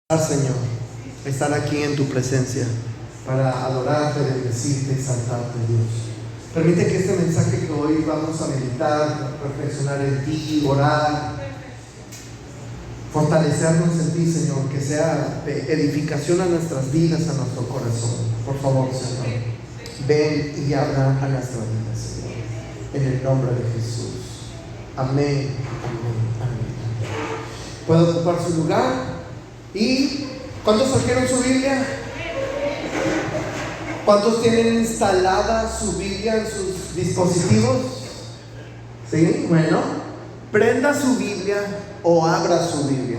Señor, estar aquí en tu presencia para adorarte, bendecirte, exaltarte, Dios. Permite que este mensaje que hoy vamos a meditar, reflexionar en ti, orar, fortalecernos en ti, Señor, que sea de edificación a nuestras vidas, a nuestro corazón. Por favor, Señor, ven y habla a nuestra vida, Señor, en el nombre de Jesús. Amén, amén, amén. ¿Puedo ocupar su lugar? ¿Y cuántos trajeron su Biblia? ¿Cuántos tienen instalada su Biblia en sus dispositivos? ¿Sí? Bueno, prenda su Biblia o abra su Biblia.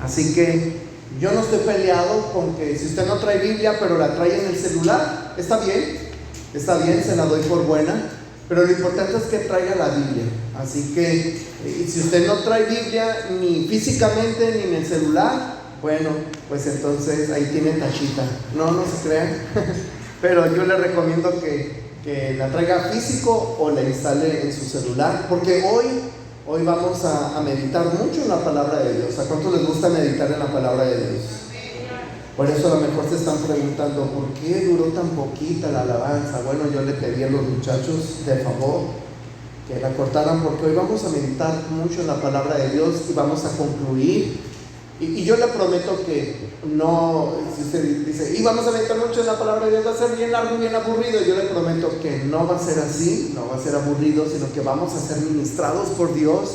Así que yo no estoy peleado con que si usted no trae Biblia pero la trae en el celular, está bien, se la doy por buena. Pero lo importante es que traiga la Biblia. Así que si usted no trae Biblia ni físicamente ni en el celular, bueno, pues entonces ahí tiene tachita. No se crean. Pero yo le recomiendo que la traiga físico o la instale en su celular, porque hoy vamos a meditar mucho en la palabra de Dios. ¿A cuántos les gusta meditar en la palabra de Dios? Por eso a lo mejor se están preguntando, ¿por qué duró tan poquita la alabanza? Bueno, yo le pedí a los muchachos de favor que la cortaran, porque hoy vamos a meditar mucho en la palabra de Dios y vamos a concluir. Y yo le prometo que no, si usted dice, y vamos a meditar mucho en la palabra de Dios, va a ser bien largo y bien aburrido. Yo le prometo que no va a ser así, no va a ser aburrido, sino que vamos a ser ministrados por Dios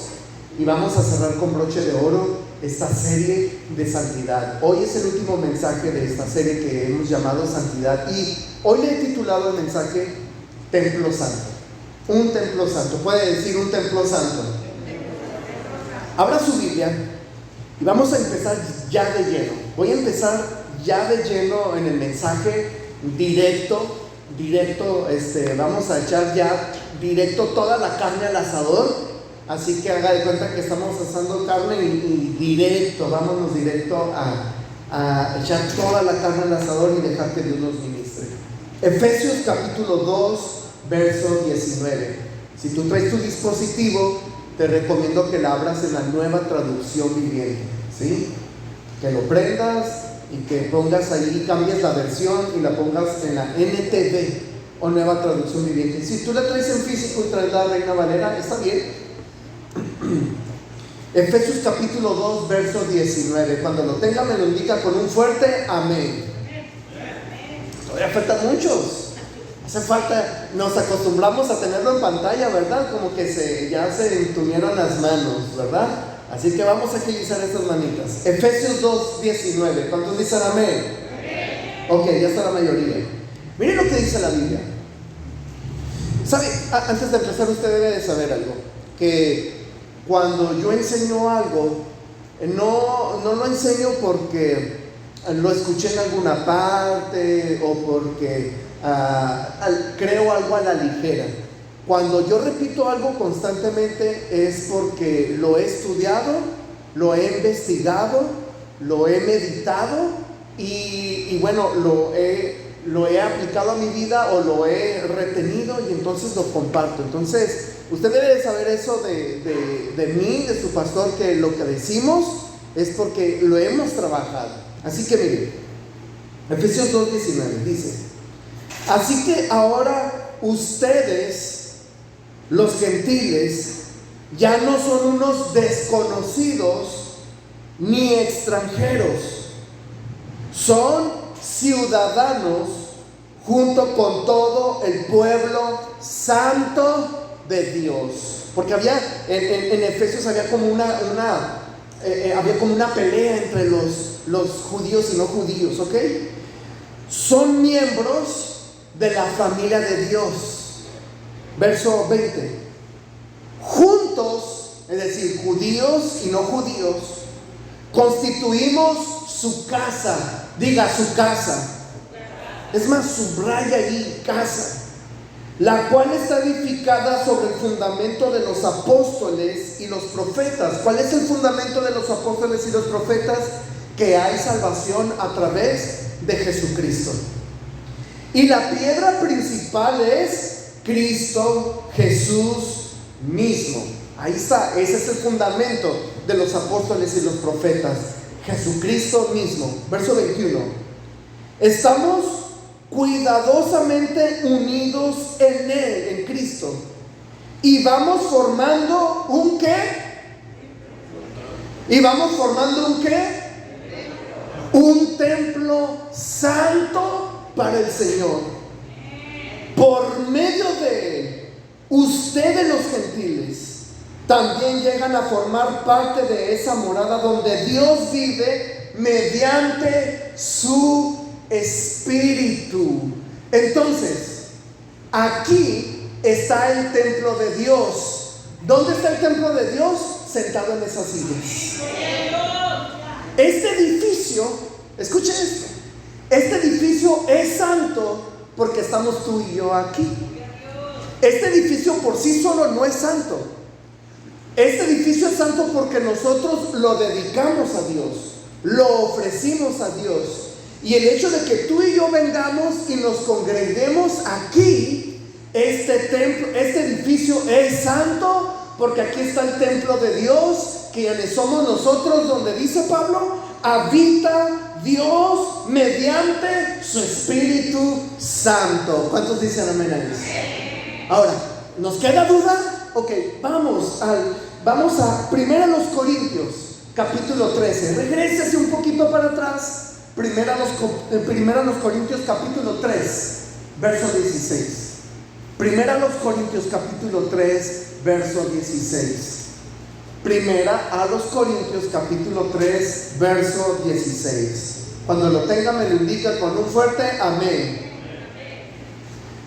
y vamos a cerrar con broche de oro esta serie de santidad. Hoy es el último mensaje de esta serie que hemos llamado Santidad, y hoy le he titulado el mensaje Templo Santo. Un templo santo. ¿Puede decir un templo santo? Abra su Biblia y vamos a empezar ya de lleno. Voy a empezar ya de lleno en el mensaje directo. Vamos a echar ya directo toda la carne al asador. Así que haga de cuenta que estamos asando carne y directo, vámonos directo a echar toda la carne al asador y dejar que Dios nos ministre. Efesios capítulo 2, verso 19. Si tú traes tu dispositivo, te recomiendo que la abras en la Nueva Traducción Viviente, ¿sí? Que lo prendas y que pongas ahí, cambies la versión y la pongas en la NTV o Nueva Traducción Viviente. Si tú la traes en físico y traes la Reina Valera, está bien. Efesios capítulo 2, verso 19. Cuando lo tenga me lo indica con un fuerte amén. Todavía faltan muchos. Hace falta, nos acostumbramos a tenerlo en pantalla, ¿verdad? Como que ya se entumieron las manos, ¿verdad? Así que vamos a agilizar estas manitas. Efesios 2, 19. ¿Cuántos dicen amén? Ok, ya está la mayoría. Miren lo que dice la Biblia. ¿Sabe? Antes de empezar, usted debe de saber algo. Que cuando yo enseño algo, no lo enseño porque lo escuché en alguna parte o porque creo algo a la ligera. Cuando yo repito algo constantemente es porque lo he estudiado, lo he investigado, lo he meditado y bueno, lo he aplicado a mi vida o lo he retenido y entonces lo comparto. Entonces usted debe de saber eso de mí, de su pastor, que lo que decimos es porque lo hemos trabajado. Así que miren, Efesios 2:19 dice: así que ahora ustedes, los gentiles, ya no son unos desconocidos ni extranjeros, son ciudadanos junto con todo el pueblo santo de Dios. Porque había en Efesios había como una pelea entre los judíos y no judíos, ¿ok? Son miembros de la familia de Dios. Verso 20. Juntos, es decir, judíos y no judíos, constituimos su casa. Diga, su casa. Es más, subraya ahí, casa, la cual está edificada sobre el fundamento de los apóstoles y los profetas. ¿Cuál es el fundamento de los apóstoles y los profetas? Que hay salvación a través de Jesucristo. Y la piedra principal es Cristo Jesús mismo. Ahí está, ese es el fundamento de los apóstoles y los profetas. Jesucristo mismo. Verso 21. Estamos cuidadosamente unidos en Él, en Cristo. Y vamos formando ¿un qué? ¿Y vamos formando un qué? Un templo santo para el Señor. Por medio de Él, ustedes los gentiles también llegan a formar parte de esa morada donde Dios vive mediante su Espíritu. Entonces, aquí está el templo de Dios. ¿Dónde está el templo de Dios? Sentado en esas sillas. Este edificio, escuchen esto, este edificio es santo porque estamos tú y yo aquí. Este edificio por sí solo no es santo. Este edificio es santo porque nosotros lo dedicamos a Dios, lo ofrecimos a Dios. Y el hecho de que tú y yo vengamos y nos congreguemos aquí, este templo, este edificio es santo porque aquí está el templo de Dios, quienes somos nosotros, donde dice Pablo, habita Dios mediante su Espíritu Santo. ¿Cuántos dicen amén a eso? Ahora, ¿nos queda duda? Ok, vamos a 1 Corintios capítulo 13. Regrésese un poquito para atrás. 1 Corintios capítulo 3 verso 16. 1 Corintios capítulo 3 verso 16. 1 Corintios capítulo 3 verso 16. Cuando lo tenga me lo indica con un fuerte amén.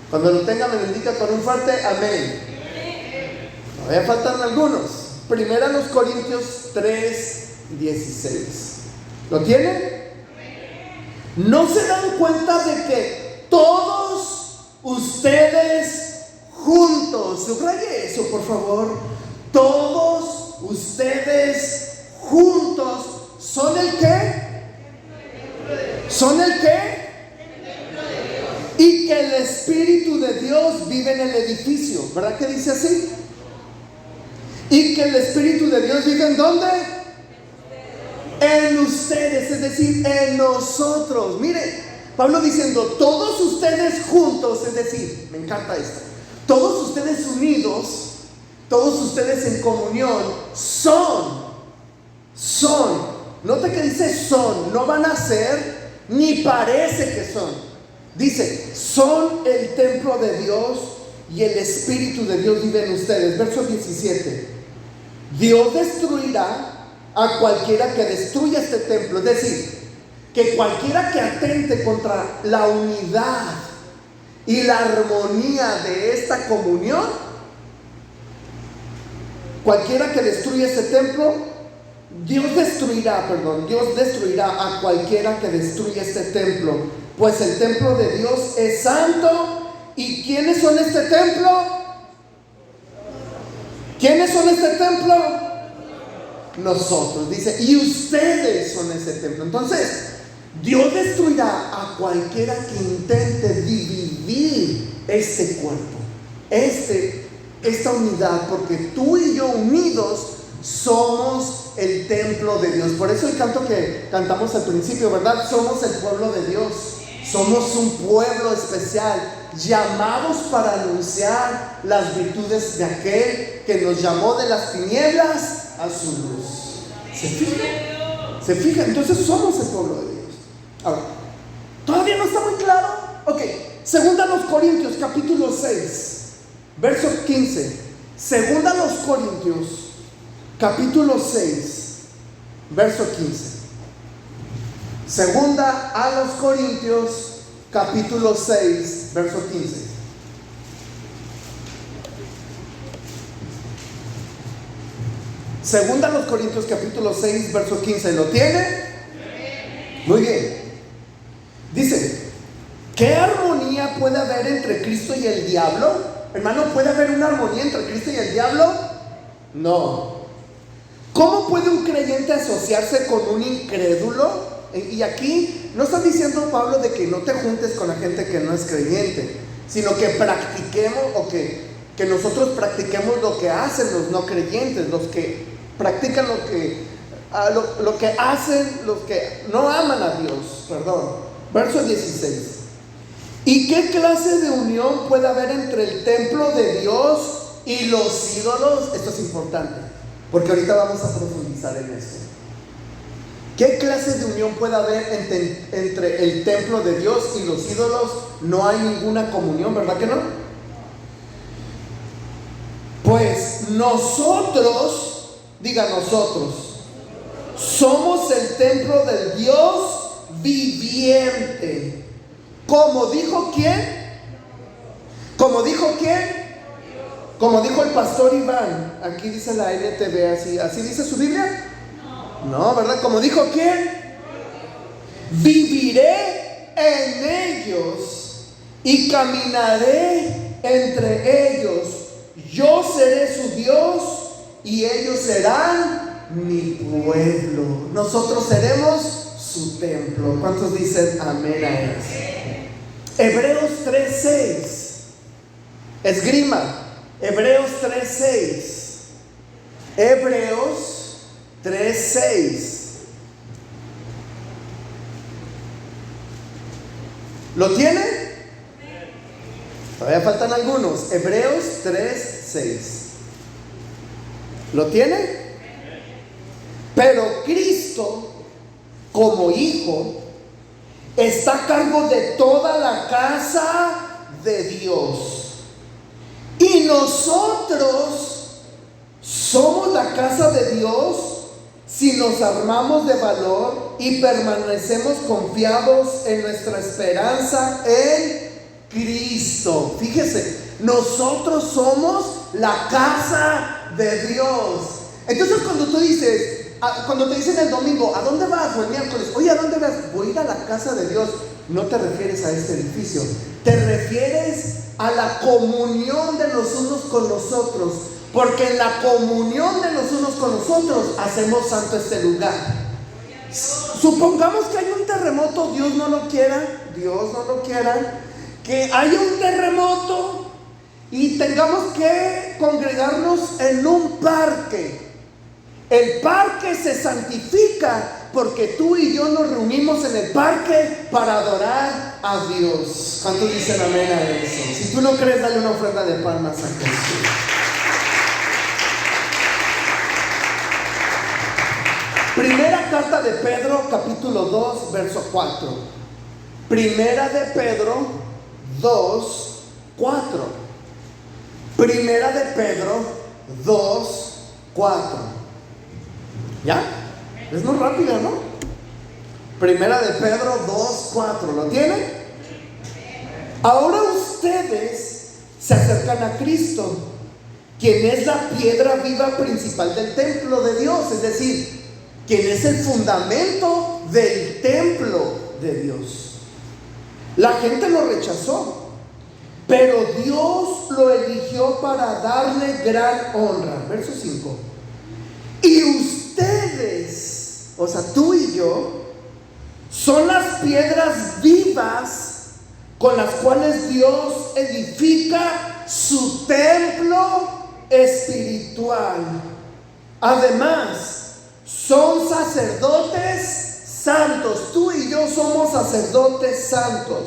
Cuando lo tenga me lo indica con un fuerte amén. Todavía faltan algunos. 1 Corintios 3 16. ¿Lo tienen? ¿No se dan cuenta de que todos ustedes juntos, subraye eso por favor, todos ustedes juntos son el qué? ¿Son el qué? Y que el Espíritu de Dios vive en el edificio, ¿verdad que dice así? Y que el Espíritu de Dios vive ¿en dónde? En ustedes, es decir, en nosotros. Mire, Pablo diciendo, todos ustedes juntos, es decir, me encanta esto, todos ustedes unidos, todos ustedes en comunión, son, nota que dice son, no van a ser, ni parece que son. Dice, son el templo de Dios y el Espíritu de Dios vive en ustedes. Verso 17. Dios destruirá a cualquiera que destruya este templo. Es decir, que cualquiera que atente contra la unidad y la armonía de esta comunión, cualquiera que destruya este templo, Dios destruirá a cualquiera que destruya este templo, pues el templo de Dios es santo. ¿Y quiénes son este templo? ¿Quiénes son este templo? Nosotros, dice, y ustedes son ese templo. Entonces, Dios destruirá a cualquiera que intente dividir este cuerpo, esta unidad, porque tú y yo unidos somos el templo de Dios. Por eso el canto que cantamos al principio, ¿verdad? Somos el pueblo de Dios, somos un pueblo especial, llamados para anunciar las virtudes de aquel que nos llamó de las tinieblas a su luz. ¿Se fijan? ¿Se fijan? Entonces somos el pueblo de Dios. Ahora, ¿todavía no está muy claro? Ok, 2 Corintios capítulo 6 verso 15. 2 Corintios capítulo 6 verso 15. 2 Corintios capítulo 6 verso 15. Segunda a los Corintios capítulo 6 verso 15. ¿Lo tiene? Muy bien. Dice, ¿qué armonía puede haber entre Cristo y el diablo? Hermano, ¿puede haber una armonía entre Cristo y el diablo? No. ¿Cómo puede un creyente asociarse con un incrédulo? Y aquí no está diciendo Pablo de que no te juntes con la gente que no es creyente, sino que practiquemos o que nosotros practiquemos lo que hacen los no creyentes, los que practican lo que lo que hacen los que no aman a Dios. Verso 16. ¿Y qué clase de unión puede haber entre el templo de Dios y los ídolos? Esto es importante, porque ahorita vamos a profundizar en esto. ¿Qué clase de unión puede haber entre el templo de Dios y los ídolos? No hay ninguna comunión, ¿verdad que no? Pues nosotros, diga nosotros, somos el templo del Dios viviente. ¿Cómo dijo quién? ¿Cómo dijo quién? Como dijo el pastor Iván. Aquí dice la NTV, ¿así dice su Biblia? No, ¿verdad? ¿Cómo dijo quién? Viviré en ellos y caminaré entre ellos. Yo seré su Dios y ellos serán mi pueblo. Nosotros seremos su templo. ¿Cuántos dicen amén a eso? Hebreos 3:6. Esgrima. Hebreos 3:6. Hebreos 3:6. ¿Lo tienen? Todavía faltan algunos. Hebreos 3:6. ¿Lo tienen? Pero Cristo, como Hijo, está a cargo de toda la casa de Dios. Y nosotros somos la casa de Dios si nos armamos de valor y permanecemos confiados en nuestra esperanza en Cristo. Fíjese, nosotros somos la casa de Dios. Entonces cuando tú dices, cuando te dicen el domingo, ¿a dónde vas? O el miércoles, oye, ¿a dónde vas? Voy a ir a la casa de Dios. No te refieres a este edificio, te refieres a la comunión de los unos con los otros, porque en la comunión de los unos con los otros hacemos santo este lugar. Supongamos que hay un terremoto, Dios no lo quiera, que haya un terremoto y tengamos que congregarnos en un parque. El parque se santifica porque tú y yo nos reunimos en el parque para adorar a Dios. ¿Cuántos dicen amén a eso? Si tú no crees, dale una ofrenda de palmas a Cristo. Primera carta de Pedro, capítulo 2, verso 4. Primera de Pedro 2, 4. Primera de Pedro 2, 4. ¿Ya? Es muy rápido, ¿no? Primera de Pedro 2, 4. ¿Lo tienen? Ahora ustedes se acercan a Cristo, quien es la piedra viva principal del templo de Dios, es decir, quien es el fundamento del templo de Dios. La gente lo rechazó, pero Dios lo eligió para darle gran honra. Verso 5. Y ustedes, o sea, tú y yo, son las piedras vivas con las cuales Dios edifica su templo espiritual. Además, son sacerdotes santos. Tú y yo somos sacerdotes santos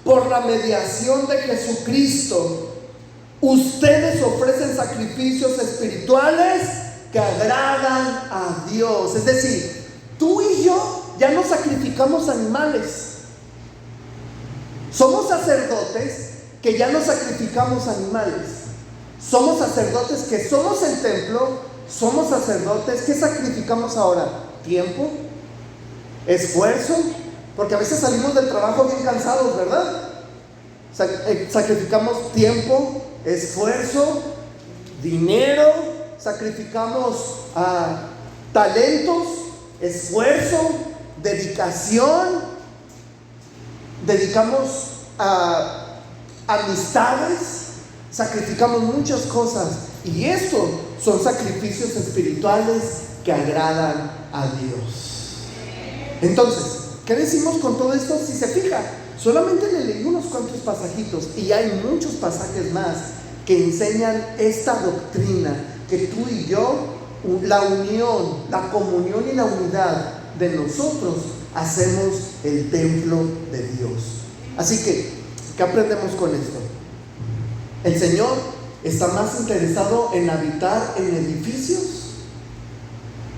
por la mediación de Jesucristo. Ustedes ofrecen sacrificios espirituales que agradan a Dios. Es decir, tú y yo ya no sacrificamos animales. Somos sacerdotes que ya no sacrificamos animales. Somos sacerdotes que somos el templo. Somos sacerdotes que sacrificamos ahora tiempo, esfuerzo, porque a veces salimos del trabajo bien cansados, ¿verdad? Sacrificamos tiempo, esfuerzo, dinero, sacrificamos talentos, esfuerzo, dedicación, dedicamos a amistades, sacrificamos muchas cosas, y esto son sacrificios espirituales que agradan a Dios. Entonces, ¿qué decimos con todo esto? Si se fija, solamente le leí unos cuantos pasajitos, y hay muchos pasajes más que enseñan esta doctrina, que tú y yo la unión, la comunión y la unidad de nosotros, hacemos el templo de Dios. Así que, ¿qué aprendemos con esto? El Señor está más interesado en habitar en edificios.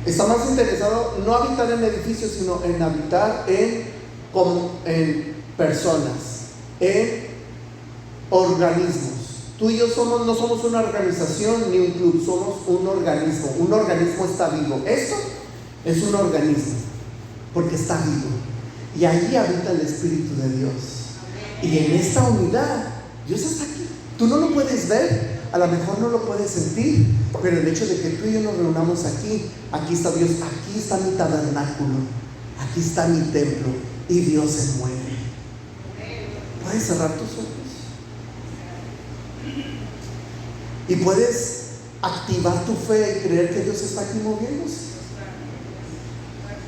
Está más interesado no habitar en edificios, sino en habitar en personas, en organismos. Tú y yo no somos una organización ni un club, somos un organismo. Un organismo está vivo. Esto es un organismo porque está vivo. Y allí habita el Espíritu de Dios. Y en esta unidad, Dios está aquí. Tú no lo puedes ver, a lo mejor no lo puedes sentir, pero el hecho de que tú y yo nos reunamos aquí está Dios, aquí está mi tabernáculo, aquí está mi templo, y Dios se mueve. Puedes cerrar tus ojos y puedes activar tu fe y creer que Dios está aquí moviéndose.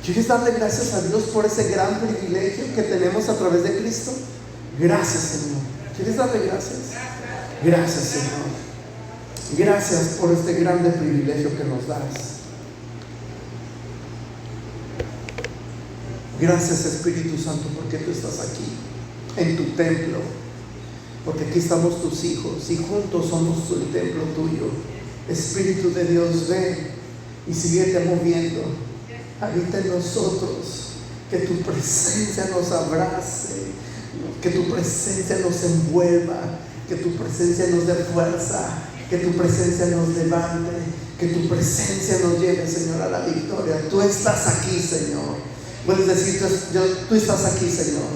¿Quieres darle gracias a Dios por ese gran privilegio que tenemos a través de Cristo? Gracias, Señor. ¿Quieres darle gracias? Gracias, Señor. Gracias por este grande privilegio que nos das. Gracias, Espíritu Santo, porque tú estás aquí, en tu templo, porque aquí estamos tus hijos y juntos somos el templo tuyo. Espíritu de Dios, ven y síguete moviendo. Habita en nosotros, que tu presencia nos abrace, que tu presencia nos envuelva, que tu presencia nos dé fuerza, que tu presencia nos levante, que tu presencia nos lleve, Señor, a la victoria. Tú estás aquí, Señor. Puedes decir, tú estás aquí, Señor.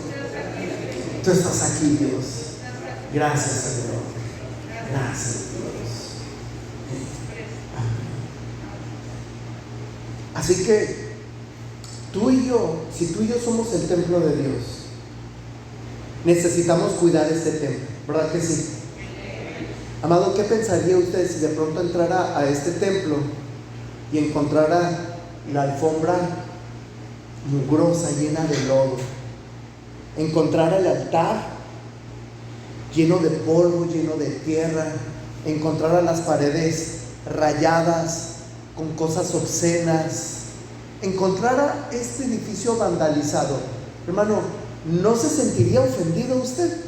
Tú estás aquí, Dios. Gracias, Señor. Gracias, Dios. Así que tú y yo, si tú y yo somos el templo de Dios, necesitamos cuidar este templo, ¿verdad que sí? Amado, ¿qué pensaría usted si de pronto entrara a este templo y encontrara la alfombra mugrosa, llena de lodo? Encontrara el altar lleno de polvo, lleno de tierra, encontrara las paredes rayadas con cosas obscenas, encontrara este edificio vandalizado. Hermano, ¿no se sentiría ofendido usted?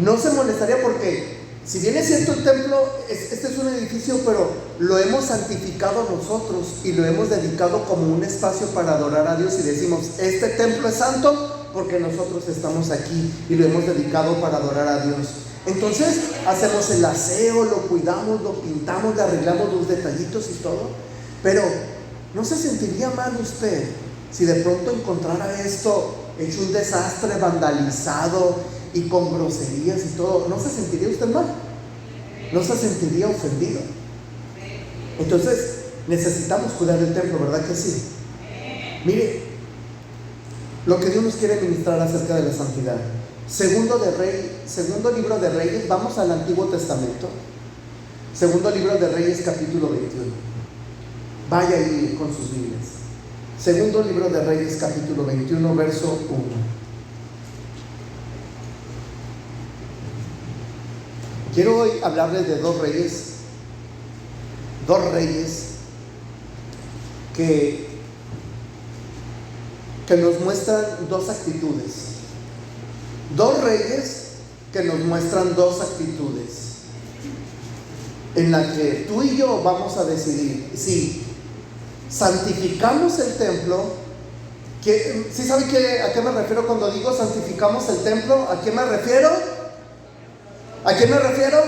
¿No se molestaría? Porque si bien es cierto el templo, este es un edificio, pero lo hemos santificado nosotros y lo hemos dedicado como un espacio para adorar a Dios, y decimos, este templo es santo porque nosotros estamos aquí y lo hemos dedicado para adorar a Dios. Entonces hacemos el aseo, lo cuidamos, lo pintamos, le arreglamos los detallitos y todo. Pero ¿no se sentiría mal usted si de pronto encontrara esto hecho un desastre, vandalizado y con groserías y todo? ¿No se sentiría usted mal? ¿No se sentiría ofendido? Entonces necesitamos cuidar del templo, ¿verdad que sí? Mire lo que Dios nos quiere ministrar acerca de la santidad. Segundo libro de Reyes, vamos al Antiguo Testamento. Segundo libro de Reyes, capítulo 21. Vaya ahí con sus Biblias. Segundo libro de Reyes, capítulo 21, verso 1. Quiero hoy hablarles de dos reyes que nos muestran dos actitudes. Dos reyes que nos muestran dos actitudes en la que tú y yo vamos a decidir si santificamos el templo. ¿Sí sabe a qué me refiero cuando digo santificamos el templo? ¿A qué me refiero? ¿A qué me refiero?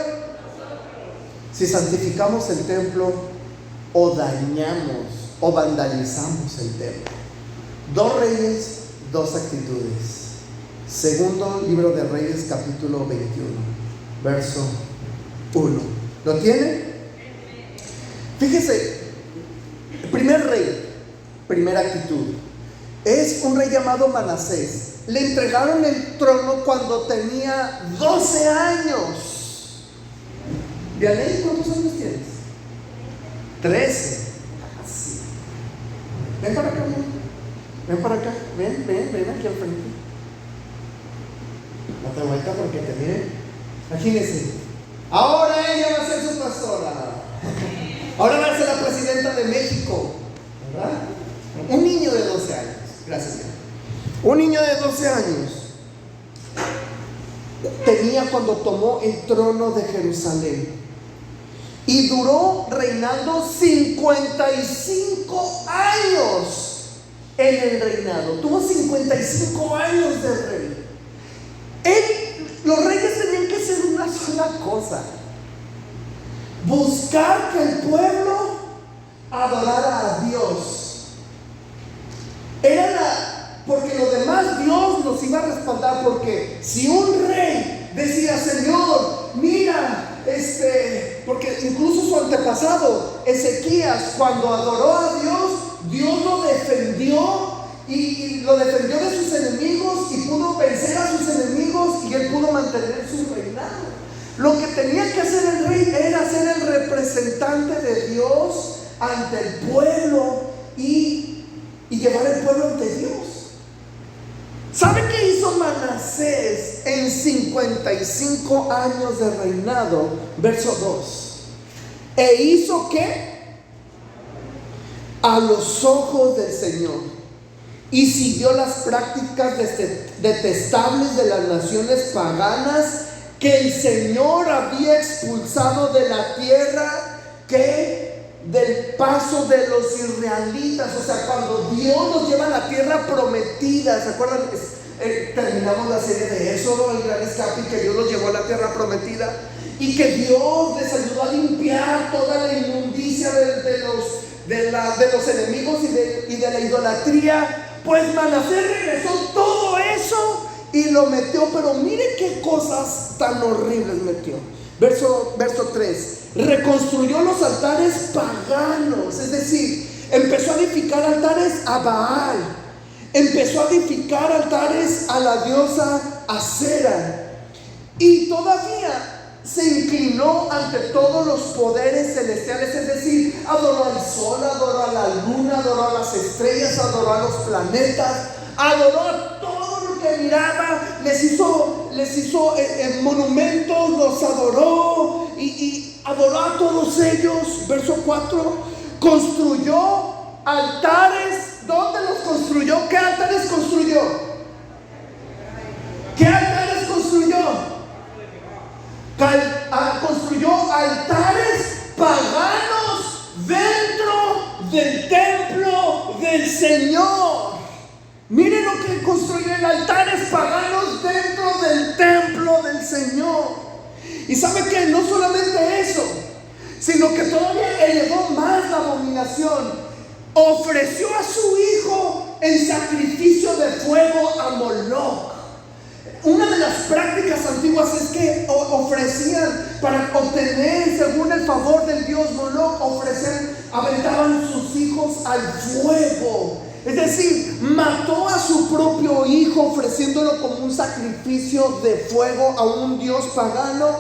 Si santificamos el templo o dañamos o vandalizamos el templo. Dos reyes, dos actitudes. Segundo libro de Reyes, capítulo 21, verso 1. ¿Lo tiene? Fíjese, el primer rey, primera actitud, es un rey llamado Manasés. Le entregaron el trono cuando tenía 12 años. ¿Vianey, cuántos años tienes? 13. Así. Ven para acá, ven para acá. Ven aquí al frente. Date vuelta porque te miren. Imagínense. Ahora ella va a ser su pastora. Ahora va a ser la presidenta de México, ¿verdad? Un niño de 12 años. Gracias, Dios. Un niño de 12 años tenía cuando tomó el trono de Jerusalén. Y duró reinando 55 años en el reinado. Tuvo 55 años de rey. Los reyes tenían que hacer una sola cosa: buscar que el pueblo adorara a Dios. Porque lo demás Dios nos iba a respaldar. Porque si un rey decía: Señor, mira, porque incluso su antepasado Ezequías, cuando adoró a Dios, Dios lo defendió y lo defendió de sus enemigos, y pudo vencer a sus enemigos, y él pudo mantener su reinado. Lo que tenía que hacer el rey era ser el representante de Dios ante el pueblo y llevar el pueblo ante Dios. ¿Sabe qué hizo Manasés en 55 años de reinado? Verso 2. ¿E hizo qué? A los ojos del Señor, y siguió las prácticas detestables de las naciones paganas que el Señor había expulsado de la tierra, del paso de los israelitas. O sea, cuando Dios nos lleva a la tierra prometida, ¿se acuerdan? Terminamos la serie de Éxodo, el gran escape, que Dios los llevó a la tierra prometida, y que Dios les ayudó a limpiar toda la inmundicia de los enemigos y de la idolatría. Pues Manasés regresó todo eso y lo metió, pero mire qué cosas tan horribles metió. Verso 3. Reconstruyó los altares paganos, es decir, empezó a edificar altares a Baal, empezó a edificar altares a la diosa Acera, y todavía se inclinó ante todos los poderes celestiales, es decir, adoró al sol, adoró a la luna, adoró a las estrellas, adoró a los planetas, adoró a todo lo que miraba, les hizo monumentos, los adoró y adoró a todos ellos. Verso 4, construyó altares. ¿Dónde los construyó? ¿Qué altares construyó? ¿Qué altares construyó? Construyó altares paganos dentro del templo del Señor. Miren lo que construyó: altares paganos dentro del templo del Señor. Y sabe que no solamente eso, sino que todavía elevó más la abominación. Ofreció a su hijo en sacrificio de fuego a Moloch. Una de las prácticas antiguas es que ofrecían, para obtener, según el favor del dios Moloch, aventaban sus hijos al fuego. Es decir, mató a su propio hijo ofreciéndolo como un sacrificio de fuego a un dios pagano.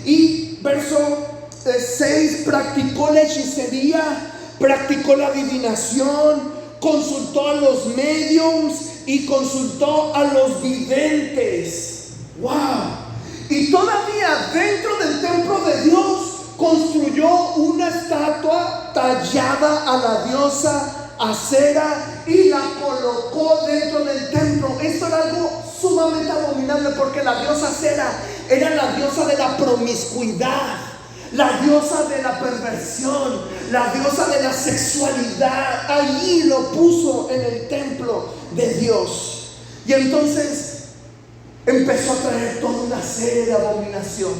Y verso 6, practicó la hechicería, practicó la adivinación, consultó a los mediums y consultó a los videntes. ¡Wow! Y todavía dentro del templo de Dios construyó una estatua tallada a la diosa Acera y la colocó dentro del templo. Esto era algo sumamente abominable, porque la diosa Acera era la diosa de la promiscuidad, la diosa de la perversión, la diosa de la sexualidad. Allí lo puso en el templo de Dios. Y entonces empezó a traer toda una serie de abominación.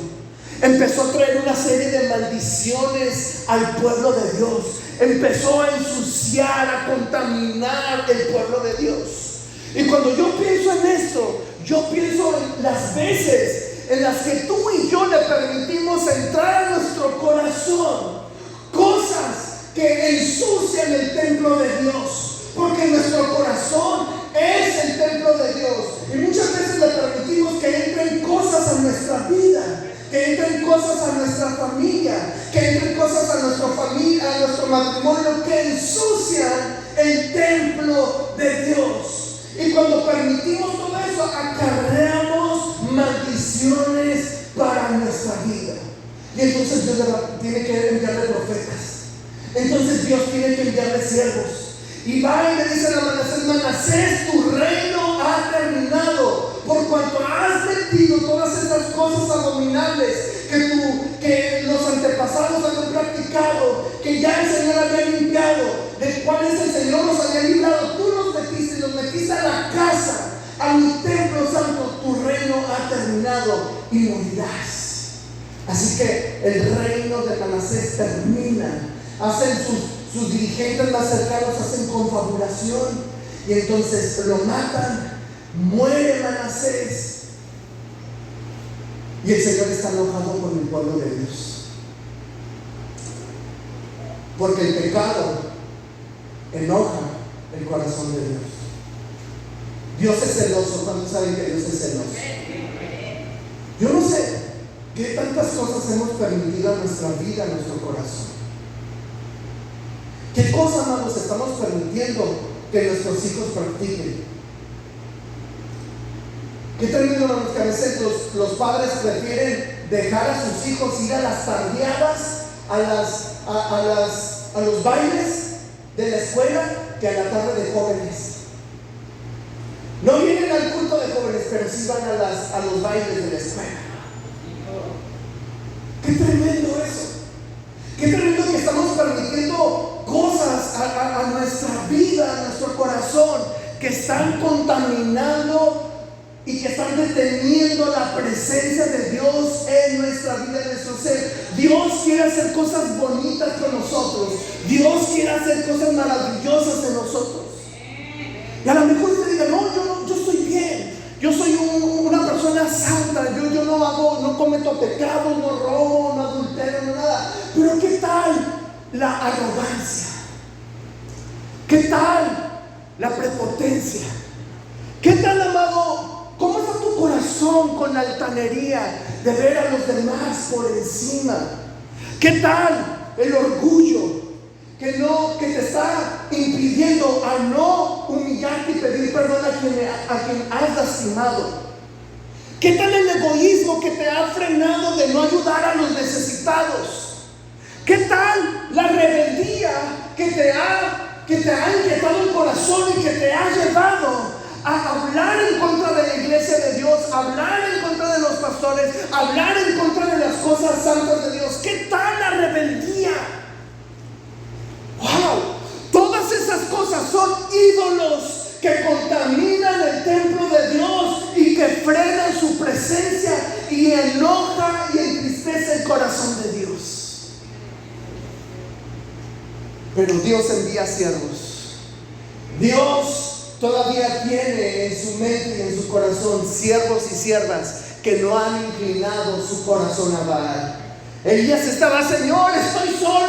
Empezó a traer una serie de maldiciones al pueblo de Dios. Empezó a ensuciar, a contaminar el pueblo de Dios. Y cuando yo pienso en esto, yo pienso en las veces en las que tú y yo le permitimos entrar a nuestro corazón cosas que ensucian el templo de Dios, porque nuestro corazón es el templo de Dios. Y muchas veces le permitimos que entren cosas a nuestra vida, que entren cosas a nuestra familia, que entren cosas a nuestra familia, a nuestro matrimonio, que ensucian el templo de Dios. Y cuando permitimos todo eso, acarreamos maldiciones para nuestra vida. Y entonces Dios tiene que enviarle profetas Entonces Dios tiene que enviarle siervos. Y va y le dice a Manasés: Manasés, tu reino ha terminado, por cuanto has metido todas esas cosas abominables que los antepasados habían practicado, que ya el Señor había limpiado, de cuales el Señor los había librado. Tú los metiste a la casa, a mi templo santo. Tu reino ha terminado y morirás. Así que el reino de Manasés termina. Hacen sus dirigentes más cercanos hacen confabulación, y entonces lo matan. Muere Manasés, y el Señor está enojado con el pueblo de Dios, porque el pecado enoja el corazón de Dios. Dios es celoso. ¿Cuántos saben que Dios es celoso? Yo no sé qué tantas cosas hemos permitido en nuestra vida, en nuestro corazón. ¿Qué cosas, amados, estamos permitiendo que nuestros hijos practiquen? ¿Qué tremendo, hermanos, que a veces los padres prefieren dejar a sus hijos ir a las tardeadas, a los bailes de la escuela, que a la tarde de jóvenes? No vienen al culto de jóvenes, pero sí van a los bailes de la escuela. ¡Qué tremendo eso! ¡Qué tremendo que estamos permitiendo cosas a nuestra vida, a nuestro corazón, que están contaminando y que están deteniendo la presencia de Dios en nuestra vida, en nuestro ser? Dios quiere hacer cosas bonitas con nosotros. Dios quiere hacer cosas maravillosas en nosotros. Y a lo mejor usted diga: no, yo estoy bien, yo soy una persona santa, yo no cometo pecados, no robo, no adultero, no nada. Pero ¿qué tal la arrogancia? ¿Qué tal la prepotencia? ¿Qué tal, amado? ¿Cómo está tu corazón con la altanería de ver a los demás por encima? ¿Qué tal el orgullo que te está impidiendo a no humillarte y pedir perdón a quien has lastimado? ¿Qué tal el egoísmo que te ha frenado de no ayudar a los necesitados? ¿Qué tal la rebeldía que te ha inquietado el corazón y que te ha llevado a hablar en contra de la iglesia de Dios, hablar en contra de los pastores, hablar en contra de las cosas santas de Dios? ¿Qué tal la rebeldía? ¡Wow! Todas esas cosas son ídolos que contaminan el templo de Dios y que frenan su presencia y enoja y entristece el corazón de Dios. Pero Dios envía siervos. Dios todavía tiene en su mente y en su corazón siervos y siervas que no han inclinado su corazón a Baal. Elías estaba: Señor, estoy solo,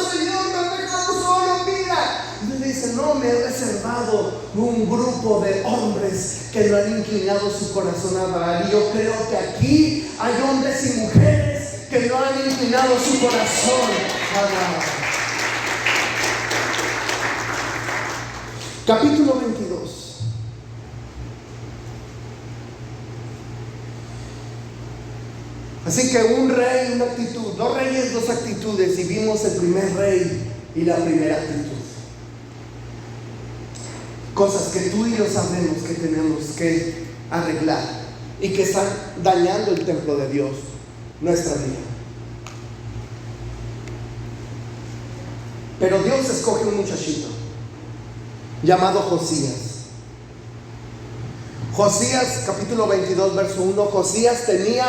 Señor, me has dejado solo, mira. Y le dice: no, me he reservado un grupo de hombres que no han inclinado su corazón a Baal. Y yo creo que aquí hay hombres y mujeres que no han inclinado su corazón a Baal. Capítulo 22. Así que un rey, una actitud, dos reyes, dos actitudes, y vimos el primer rey y la primera actitud. Cosas que tú y yo sabemos que tenemos que arreglar y que están dañando el templo de Dios, nuestra vida. Pero Dios escoge un muchachito llamado Josías. Josías, capítulo 22, verso 1. Josías tenía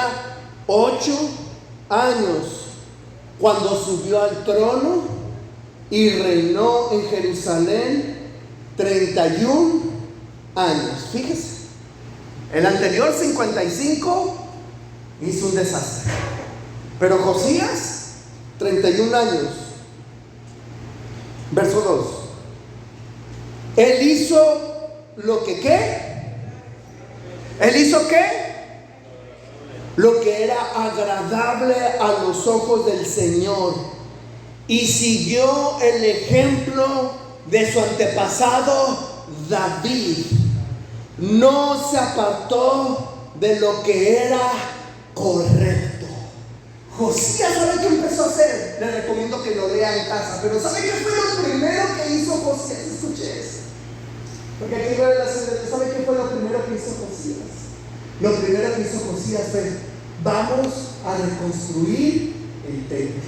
8 años cuando subió al trono y reinó en Jerusalén 31 años. Fíjese, el anterior 55 hizo un desastre, pero Josías 31 años. Verso 2. Él hizo lo que ¿qué? Él hizo ¿qué? Lo que era agradable a los ojos del Señor, y siguió el ejemplo de su antepasado David. No se apartó de lo que era correcto. Josías, ¿sabe qué empezó a hacer? Les recomiendo que lo lea en casa, pero ¿sabe qué fue lo primero que hizo Josías? Escuche eso, porque aquí va la serie. ¿Sabe qué fue lo primero que hizo Josías? Lo primero que hizo Josías fue: vamos a reconstruir el templo.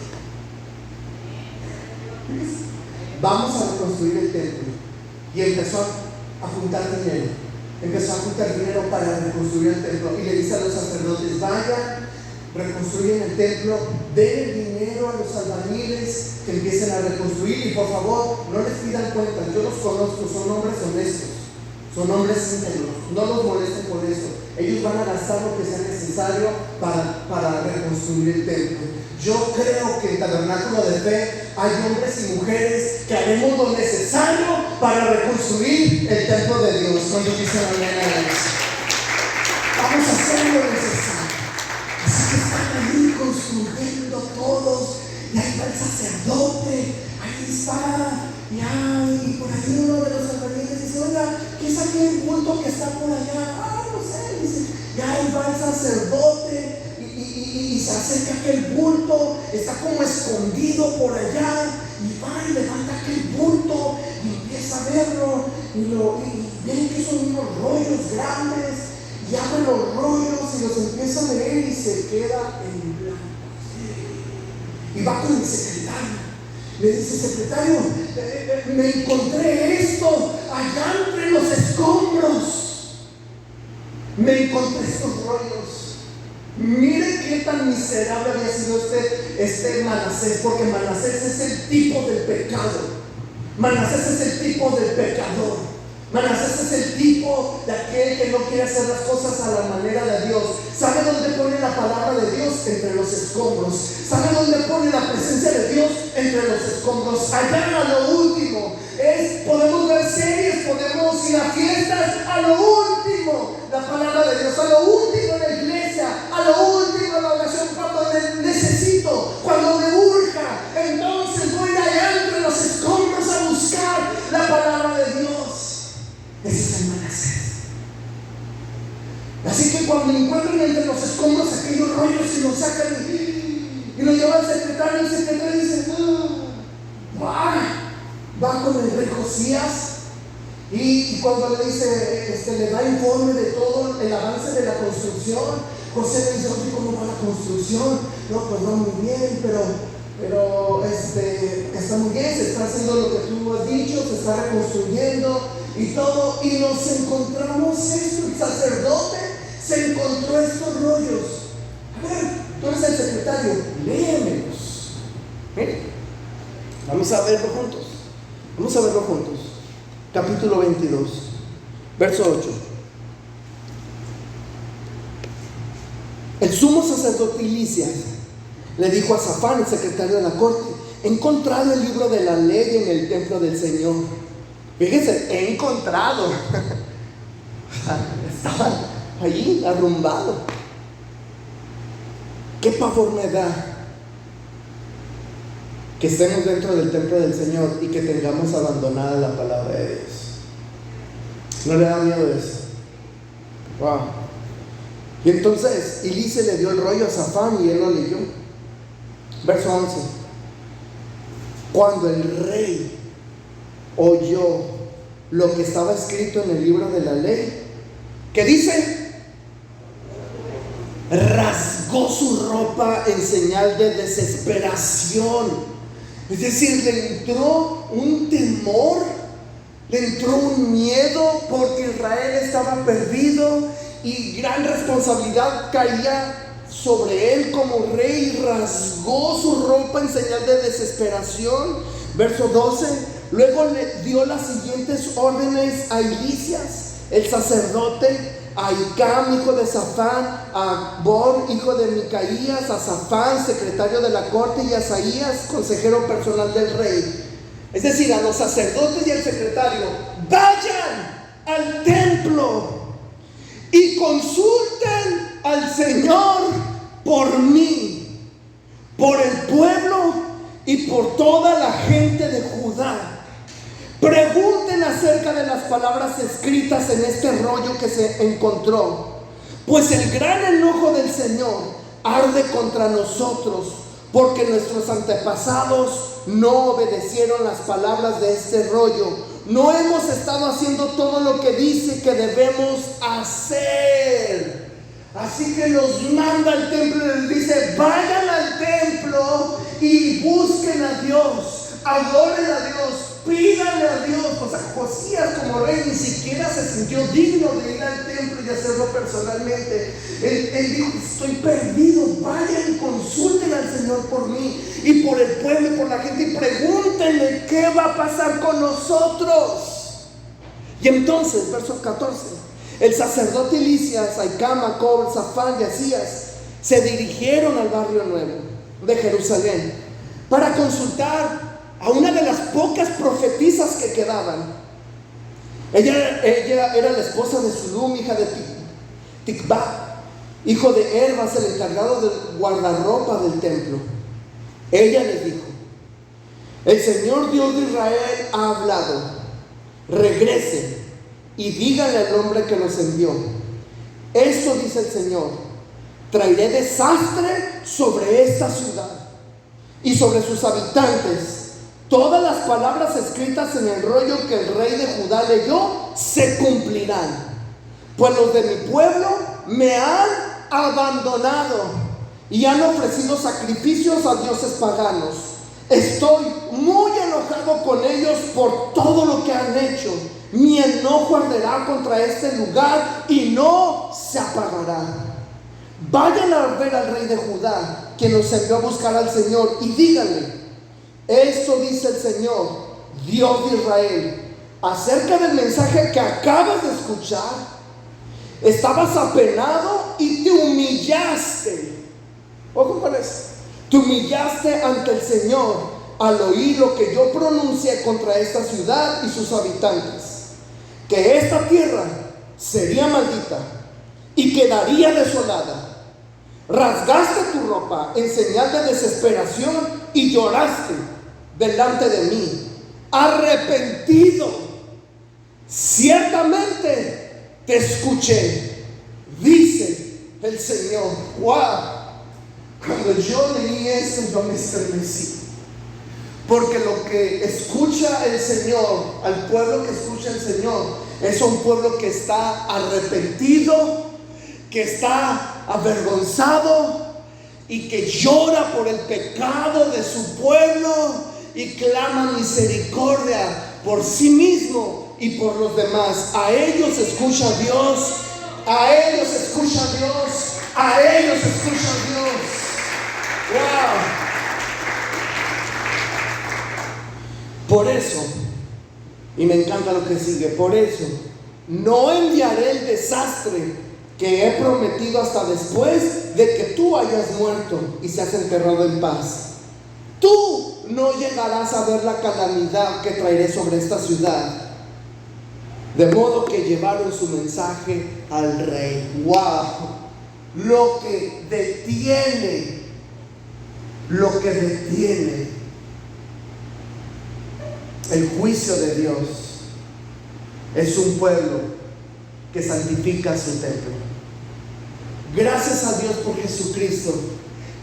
Vamos a reconstruir el templo. Y empezó a juntar dinero. Empezó a juntar dinero para reconstruir el templo. Y le dice a los sacerdotes: vayan, reconstruyen el templo, den el dinero a los albañiles que empiecen a reconstruir. Y por favor, no les pidan cuentas. Yo los conozco, son hombres honestos, son hombres íntegros. No los molesten por eso. Ellos van a gastar lo que sea necesario para reconstruir el templo. Yo creo que en Tabernáculo de Fe hay hombres y mujeres que haremos lo necesario para reconstruir el templo de Dios. Cuando dicen amén a eso, vamos a hacer lo necesario. Así que están ahí construyendo todos, y ahí va el sacerdote, ahí está, y por ahí uno de los albañiles dice: oiga, ¿qué es aquel bulto que está por allá? No sé, dice. Y ahí va el sacerdote y se acerca aquel bulto, está como escondido por allá, y va y levanta aquel bulto y empieza a verlo, y ven que son unos rollos grandes, y abre los rollos y los empieza a leer y se queda en blanco. Y va con el secretario, le dice: secretario, me encontré esto allá entre los escombros, me encontré estos rollos. Mire qué tan miserable había sido este Manasés, porque Manasés es el tipo del pecado. Manasés es el tipo del pecador. Manasés es el tipo de aquel que no quiere hacer las cosas a la manera de Dios. ¿Sabe dónde pone la palabra de Dios? Entre los escombros. ¿Sabe dónde pone la presencia de Dios? Entre los escombros. Allá a lo último. Podemos ver series, podemos ir a fiestas. A lo último, la palabra de Dios. A lo último en la iglesia. A lo último en la oración. Cuando necesito, cuando me urja, entonces voy allá entre los escombros a buscar la palabra de Dios. Ese es el Manasés. Así que cuando encuentran entre los escombros aquellos rollos y los sacan y lo llevan al secretario, el secretario dice: va con el rey Josías, y cuando le dice, le da informe de todo el avance de la construcción. José le dice: oye, ¿cómo va la construcción? No, pues va muy bien, pero está muy bien, se está haciendo lo que tú has dicho, se está reconstruyendo y todo. Y nos encontramos esto, el sacerdote se encontró estos rollos. A ver, tú eres el secretario, léemelos. Miren, vamos a verlo juntos. Vamos a verlo juntos. Capítulo 22, verso 8. El sumo sacerdote Hilcías le dijo a Safán, el secretario de la corte: he encontrado el libro de la ley en el templo del Señor. Fíjense, he encontrado. Estaba allí arrumbado. Qué pavor me da que estemos dentro del templo del Señor y que tengamos abandonada la palabra de Dios. ¿No le da miedo eso? Wow. Y entonces Hilcías le dio el rollo a Safán y él lo leyó. Verso 11. Cuando el rey oyó lo que estaba escrito en el libro de la ley, ¿qué dice? Rasgó su ropa en señal de desesperación. Es decir, le entró un temor, le entró un miedo, porque Israel estaba perdido y gran responsabilidad caía sobre él como rey, y rasgó su ropa en señal de desesperación. Verso 12. Luego le dio las siguientes órdenes a Hilcías, el sacerdote, a Icam, hijo de Safán, a Acbor, hijo de Micaías, a Safán, secretario de la corte, y a Asaías, consejero personal del rey. Es decir, a los sacerdotes y al secretario: vayan al templo y consulten al Señor por mí, por el pueblo y por toda la gente de Judá. Pregunten acerca de las palabras escritas en este rollo que se encontró, pues el gran enojo del Señor arde contra nosotros, porque nuestros antepasados no obedecieron las palabras de este rollo. No hemos estado haciendo todo lo que dice que debemos hacer. Así que los manda al templo y les dice: vayan al templo y busquen a Dios, adoren a Dios, pídanle a Dios. O sea, Josías como rey ni siquiera se sintió digno de ir al templo y hacerlo personalmente. Él dijo: estoy perdido, vayan y consulten al Señor por mí y por el pueblo y por la gente, y pregúntenle qué va a pasar con nosotros. Y entonces, verso 14, el sacerdote Hilcías, Ahicam, Acbob, Safán y Asías se dirigieron al barrio nuevo de Jerusalén para consultar a una de las pocas profetisas que quedaban. Ella era la esposa de Sulum, hija de Tikvah, hijo de Herbas, el encargado del guardarropa del templo. Ella les dijo: el Señor Dios de Israel ha hablado, regresen y díganle al hombre que los envió: esto dice el Señor, traeré desastre sobre esta ciudad y sobre sus habitantes. Todas las palabras escritas en el rollo que el rey de Judá leyó se cumplirán, pues los de mi pueblo me han abandonado y han ofrecido sacrificios a dioses paganos. Estoy muy enojado con ellos por todo lo que han hecho. Mi enojo arderá contra este lugar y no se apagará. Vayan a ver al rey de Judá, quien nos envió a buscar al Señor, y díganle: esto dice el Señor, Dios de Israel, acerca del mensaje que acabas de escuchar. Estabas apenado y te humillaste. Ojo con eso. Te humillaste ante el Señor al oír lo que yo pronuncié contra esta ciudad y sus habitantes, que esta tierra sería maldita y quedaría desolada. Rasgaste tu ropa en señal de desesperación y lloraste delante de mí, arrepentido. Ciertamente te escuché, dice el Señor. ¡Wow! Cuando yo leí esto, yo me estremecí, porque lo que escucha el Señor, al pueblo que escucha el Señor, es un pueblo que está arrepentido, que está avergonzado y que llora por el pecado de su pueblo y clama misericordia por sí mismo y por los demás. A ellos escucha Dios, a ellos escucha Dios, a ellos escucha Dios. ¡Wow! Por eso, y me encanta lo que sigue, por eso no enviaré el desastre que he prometido hasta después de que tú hayas muerto y seas enterrado en paz. Tú no llegarás a ver la calamidad que traeré sobre esta ciudad. De modo que llevaron su mensaje al rey. ¡Wow! Lo que detiene el juicio de Dios es un pueblo que santifica su templo. Gracias a Dios por Jesucristo,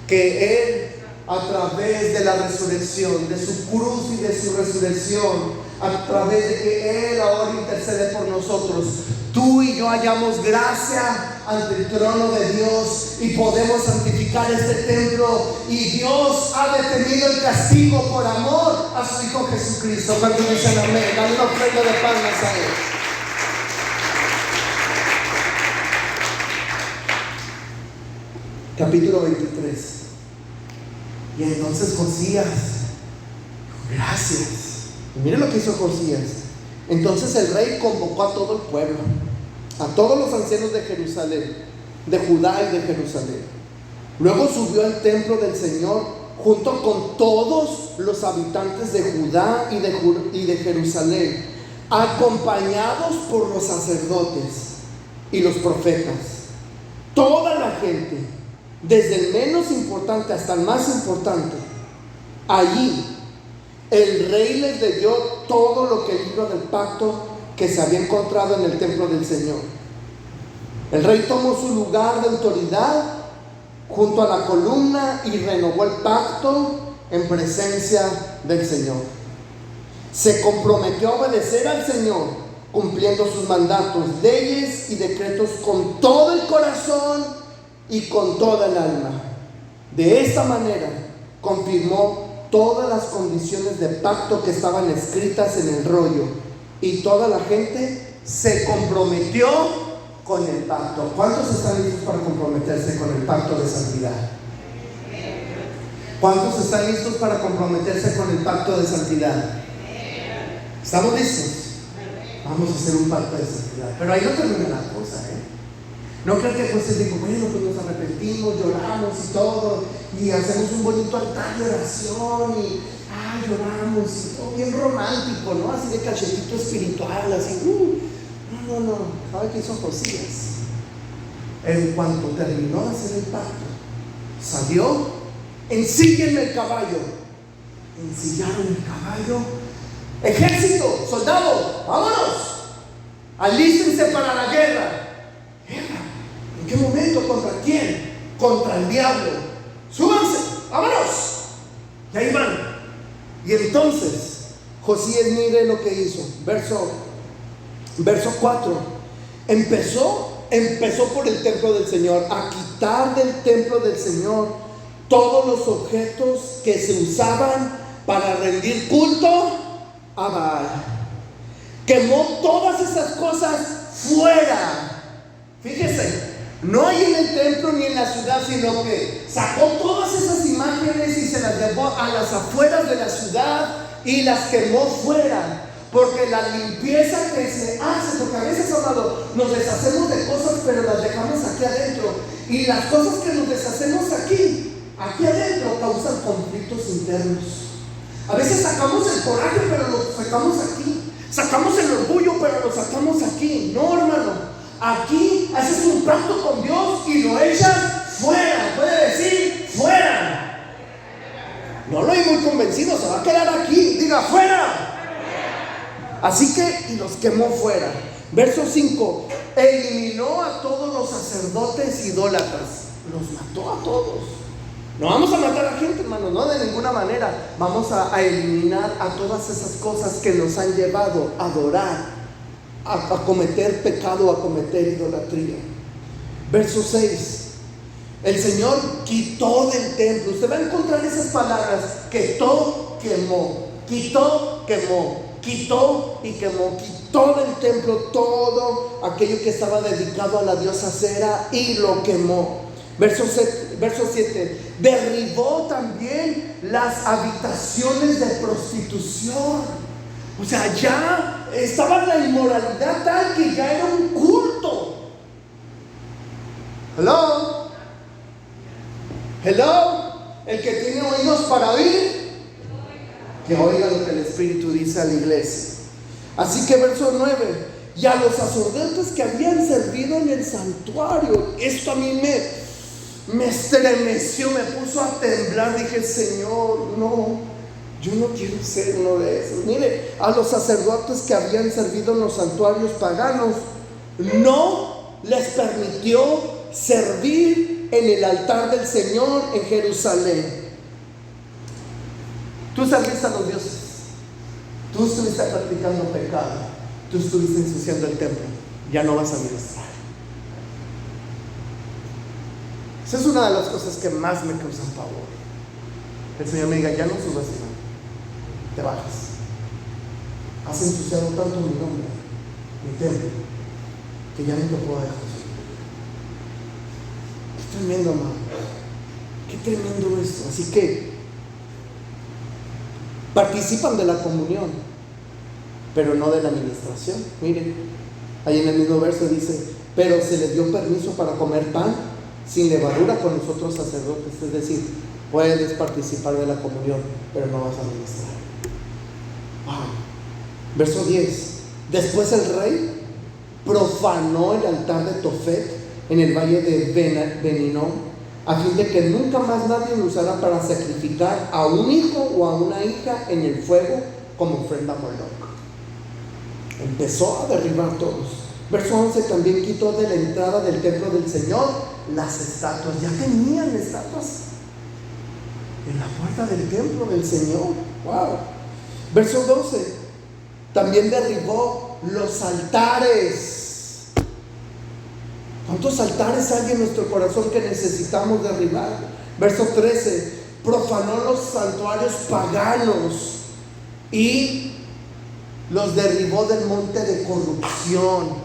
que Él, a través de la resurrección, de su cruz y de su resurrección, a través de que Él ahora intercede por nosotros, tú y yo hallamos gracia ante el trono de Dios y podemos santificar este templo. Y Dios ha detenido el castigo por amor a su Hijo Jesucristo. Cuando dicen amén, dale una ofrenda de palmas a Él. Capítulo 23. Y entonces Josías, gracias. Y miren lo que hizo Josías. Entonces el rey convocó a todo el pueblo, a todos los ancianos de Jerusalén, de Judá y de Jerusalén. Luego subió al templo del Señor junto con todos los habitantes de Judá y de Jerusalén, acompañados por los sacerdotes y los profetas. Toda la gente, desde el menos importante hasta el más importante. Allí el rey les leyó todo lo que el libro del pacto que se había encontrado en el templo del Señor. El rey tomó su lugar de autoridad junto a la columna y renovó el pacto en presencia del Señor. Se comprometió a obedecer al Señor, cumpliendo sus mandatos, leyes y decretos con todo el corazón y con toda el alma. De esta manera confirmó todas las condiciones de pacto que estaban escritas en el rollo, y toda la gente se comprometió con el pacto. ¿Cuántos están listos para comprometerse con el pacto de santidad? ¿Cuántos están listos para comprometerse con el pacto de santidad? ¿Estamos listos? Vamos a hacer un pacto de santidad. Pero ahí no termina la cosa, No creo que después digo, bueno, pues nos arrepentimos, lloramos y todo, y hacemos un bonito altar de oración, y lloramos, y todo bien romántico, ¿no? Así de cachetito espiritual, así, no. ¿Sabe qué hizo Josías? En cuanto terminó de hacer el pacto, salió, ensíllenme el caballo. Ensillaron el caballo. Ejército, soldado, vámonos, alístense para la guerra. ¿Guerra? ¿En qué momento? ¿Contra quién? Contra el diablo. Súbanse, vámonos. Y ahí van. Y entonces Josías, mire lo que hizo. Verso 4. Empezó por el templo del Señor, a quitar del templo del Señor todos los objetos que se usaban para rendir culto a Baal. Quemó todas esas cosas fuera. Fíjese, no hay en el templo ni en la ciudad, sino que sacó todas esas imágenes y se las llevó a las afueras de la ciudad y las quemó fuera. Porque la limpieza que se hace, porque a veces, amado, nos deshacemos de cosas, pero las dejamos aquí adentro. Y las cosas que nos deshacemos aquí adentro, causan conflictos internos. A veces sacamos el coraje, pero lo sacamos aquí. Sacamos el orgullo, pero lo sacamos aquí. No, hermano. Aquí haces un pacto con Dios y lo echas fuera. Puede decir fuera. No lo hay muy convencido, se va a quedar aquí. Diga fuera. Así que, y los quemó fuera. Verso 5. Eliminó a todos los sacerdotes idólatras. Los mató a todos. No vamos a matar a gente, hermanos, no, de ninguna manera. Vamos a eliminar a todas esas cosas que nos han llevado a adorar, a cometer pecado, a cometer idolatría. Verso 6. El Señor quitó del templo. Usted va a encontrar esas palabras: quitó, quemó, quitó, quemó, quitó y quemó. Quitó del templo todo aquello que estaba dedicado a la diosa Cera y lo quemó. Verso 7. Derribó también las habitaciones de prostitución. O sea, ya estaba la inmoralidad tal que ya era un culto. Hello. El que tiene oídos para oír, que oiga lo que el Espíritu dice a la iglesia. Así que verso 9. Y a los sacerdotes que habían servido en el santuario. Esto a mí me estremeció, me puso a temblar. Dije, Señor, no, yo no quiero ser uno de esos. Mire, a los sacerdotes que habían servido en los santuarios paganos, no les permitió servir en el altar del Señor en Jerusalén. Tú serviste a los dioses, tú estuviste practicando pecado, tú estuviste ensuciando el templo, ya no vas a ministrar. Esa es una de las cosas que más me causan pavor. El Señor me diga, ya no subas, te bajas. Has ensuciado tanto mi nombre, mi templo, que ya no te puedo dejar subir. Qué tremendo, amado. Qué tremendo esto. Así que participan de la comunión, pero no de la administración. Miren, ahí en el mismo verso dice: pero se les dio permiso para comer pan sin levadura con los otros sacerdotes. Es decir, puedes participar de la comunión, pero no vas a ministrar. Wow. Verso 10. Después el rey profanó el altar de Tofet en el valle de Ben-Hinnom, a fin de que nunca más nadie lo usara para sacrificar a un hijo o a una hija en el fuego como ofrenda a Moloch. Empezó a derribar todos. Verso 11, también quitó de la entrada del templo del Señor las estatuas. Ya tenían estatuas en la puerta del templo del Señor. Wow. Verso 12, también derribó los altares. ¿Cuántos altares hay en nuestro corazón que necesitamos derribar? Verso 13, profanó los santuarios paganos y los derribó del monte de corrupción.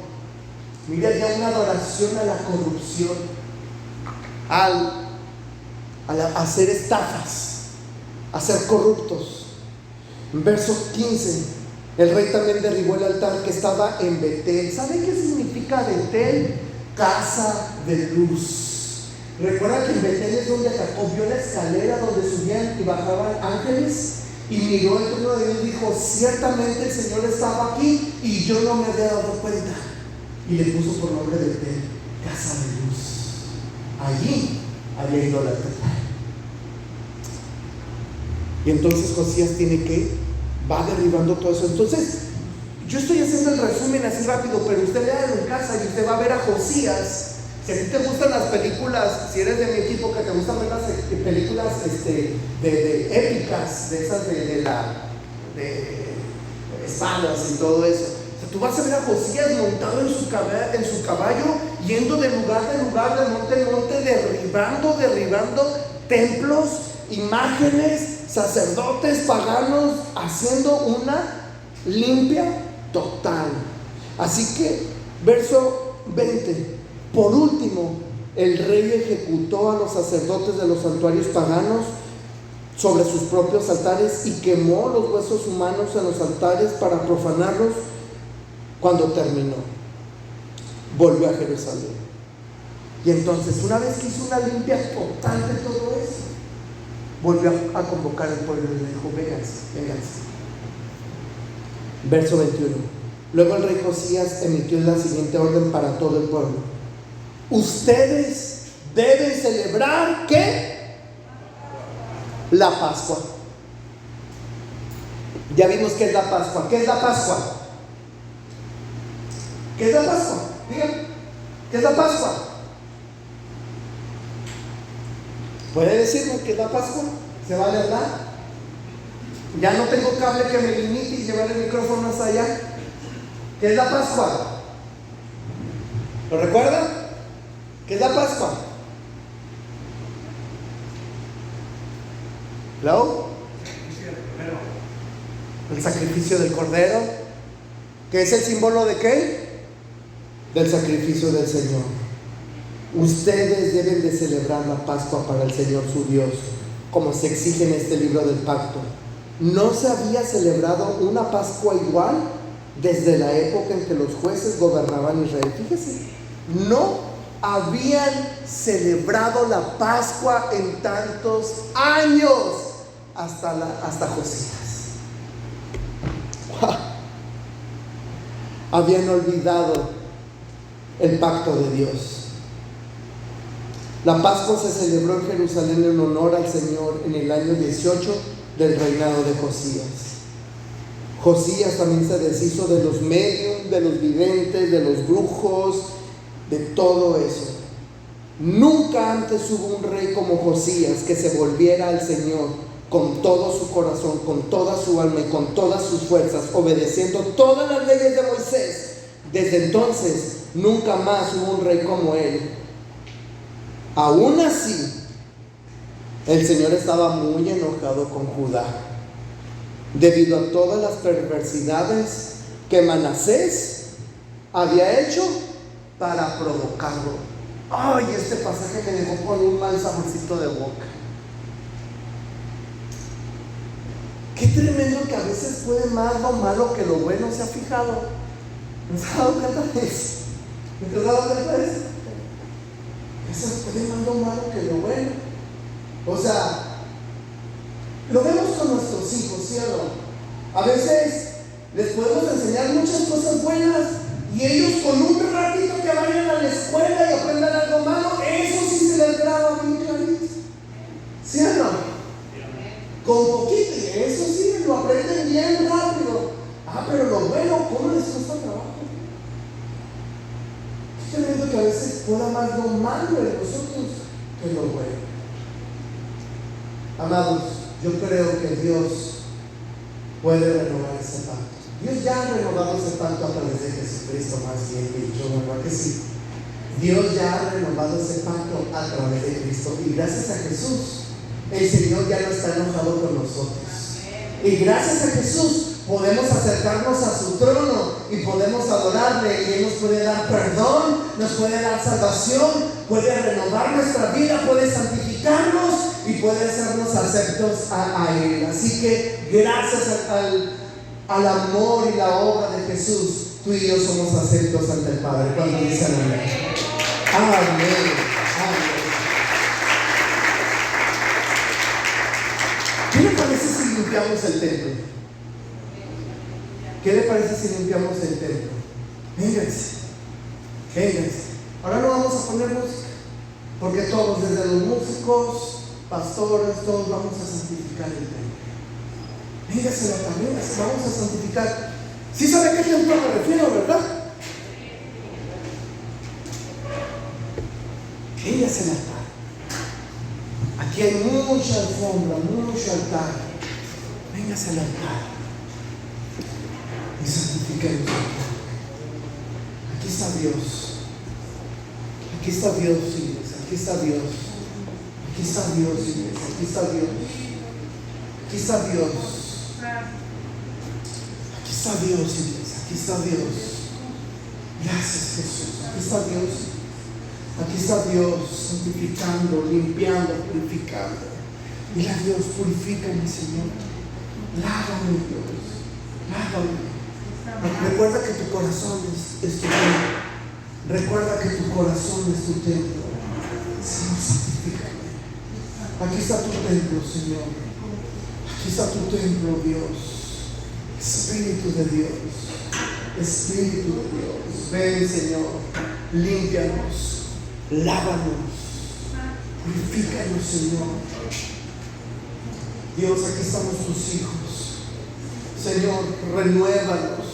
Mira, había una adoración a la corrupción, al hacer estafas, a ser corruptos. En verso 15, el rey también derribó el altar que estaba en Betel. ¿Sabe qué significa Betel? Casa de luz. Recuerda que en Betel es donde Jacob vio la escalera donde subían y bajaban ángeles, y miró el trono de Dios y dijo: ciertamente el Señor estaba aquí y yo no me había dado cuenta. Y le puso por nombre de Betel, casa de luz. Allí había idolatría. Y entonces Josías va derribando todo eso. Entonces, yo estoy haciendo el resumen así rápido, pero usted léalo en casa y usted va a ver a Josías. Si a ti te gustan las películas, si eres de mi equipo que te gustan ver las películas de épicas, de esas de espadas y todo eso, o sea, tú vas a ver a Josías montado en su caballo, yendo de lugar en lugar, de monte en monte, derribando templos, imágenes, sacerdotes paganos, haciendo una limpia total. Así que, verso 20, por último, el rey ejecutó a los sacerdotes de los santuarios paganos sobre sus propios altares y quemó los huesos humanos en los altares para profanarlos. Cuando terminó, volvió a Jerusalén. Y entonces, una vez que hizo una limpia total de todo eso, volvió a convocar al pueblo y le dijo: vénganse. Verso 21. Luego el rey Josías emitió la siguiente orden para todo el pueblo: ustedes deben celebrar ¿qué? La Pascua. Ya vimos qué es la Pascua. ¿Qué es la Pascua? ¿Qué es la Pascua? Digan, ¿qué es la Pascua? ¿Puede decirme qué es la Pascua? ¿Se vale hablar? Ya no tengo cable que me limite y llevar el micrófono hasta allá. ¿Qué es la Pascua? ¿Lo recuerdan? ¿Qué es la Pascua? ¿Hello? El sacrificio del Cordero. ¿Qué es el símbolo de qué? Del sacrificio del Señor. Ustedes deben de celebrar la Pascua para el Señor su Dios, como se exige en este libro del pacto. No se había celebrado una Pascua igual desde la época en que los jueces gobernaban Israel. Fíjese, no habían celebrado la Pascua en tantos años hasta Josías. ¡Wow! Habían olvidado el pacto de Dios. La Pascua se celebró en Jerusalén en honor al Señor en el año 18 del reinado de Josías. Josías también se deshizo de los medios, de los videntes, de los brujos, de todo eso. Nunca antes hubo un rey como Josías que se volviera al Señor con todo su corazón, con toda su alma y con todas sus fuerzas, obedeciendo todas las leyes de Moisés. Desde entonces, nunca más hubo un rey como él. Aún así, el Señor estaba muy enojado con Judá, debido a todas las perversidades que Manasés había hecho para provocarlo. Ay, este pasaje me dejó con un mal saborcito de boca. Qué tremendo que a veces puede más lo malo que lo bueno. ¿Se ha fijado? ¿No se ha dado cuenta de eso? ¿No te has dado cuenta de eso? A veces puede más lo malo que lo bueno. O sea, lo vemos con nuestros hijos, ¿sí o no? A veces les podemos enseñar muchas cosas buenas y ellos con un ratito que vayan a la escuela y aprendan algo malo, eso sí se les graba bien clarito. ¿Sí o no? Con poquito, y eso sí, lo aprenden bien rápido. Pero lo bueno, ¿cómo les cuesta trabajo? Es tremendo que a veces pueda más lo malo en nosotros que lo bueno. Amados, yo creo que Dios puede renovar ese pacto. Dios ya ha renovado ese pacto a través de Jesucristo, más bien dicho, ¿verdad que sí? Dios ya ha renovado ese pacto a través de Cristo, y gracias a Jesús el Señor ya no está enojado con nosotros, y gracias a Jesús podemos acercarnos a su trono y podemos adorarle, y Él nos puede dar perdón, nos puede dar salvación, puede renovar nuestra vida, puede santificarnos y puede hacernos aceptos a Él. Así que gracias al amor y la obra de Jesús, tú y yo somos aceptos ante el Padre. Cuando dicen amén. Amén. Amén. ¿Qué le parece si limpiamos el templo? ¿Qué le parece si limpiamos el templo? Vénganse. Ahora no vamos a poner música, porque todos, desde los músicos, pastores, todos vamos a santificar el templo. Véngase también, vamos a santificar. ¿Sí sabe a qué templo me refiero, verdad? Véngase el altar. Aquí hay mucha alfombra, mucho altar. Véngase al altar y santifiquemos el altar. Aquí está Dios. Aquí está Dios, iglesia. Aquí está Dios. Aquí está Dios, iglesia. Aquí está Dios. Aquí está Dios. Aquí está Dios, iglesia. Aquí está Dios. Gracias, Jesús. Aquí está Dios. Aquí está Dios santificando, limpiando, purificando. Mira, Dios, purifícame, Señor. Lávame, Dios. Lávame. Recuerda que tu corazón es tu templo. Recuerda que tu corazón es tu templo. Señor, santifícame. Aquí está tu templo, Señor. Aquí está tu templo, Dios. Espíritu de Dios. Espíritu de Dios. Ven, Señor. Límpianos. Lávanos. Purifícanos, Señor. Dios, aquí estamos tus hijos. Señor, renuévanos.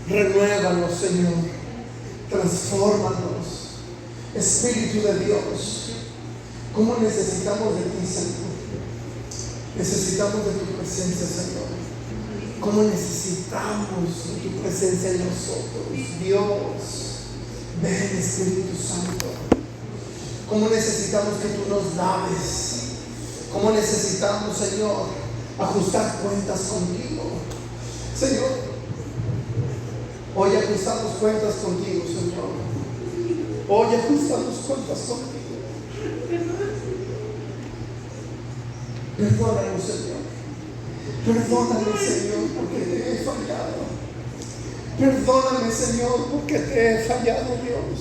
Renuévanos, Señor. Transfórmanos. Espíritu de Dios, ¿cómo necesitamos de ti, Señor? Necesitamos de tu presencia, Señor. ¿Cómo necesitamos de tu presencia en nosotros? Dios, ven, Espíritu Santo. ¿Cómo necesitamos que tú nos laves? ¿Cómo necesitamos, Señor, ajustar cuentas contigo? Señor, hoy ajustamos cuentas contigo, Señor. Hoy ajustamos cuentas contigo. Perdóname, Señor. Perdóname, Señor, porque te he fallado. Perdóname, Señor, porque te he fallado, Dios.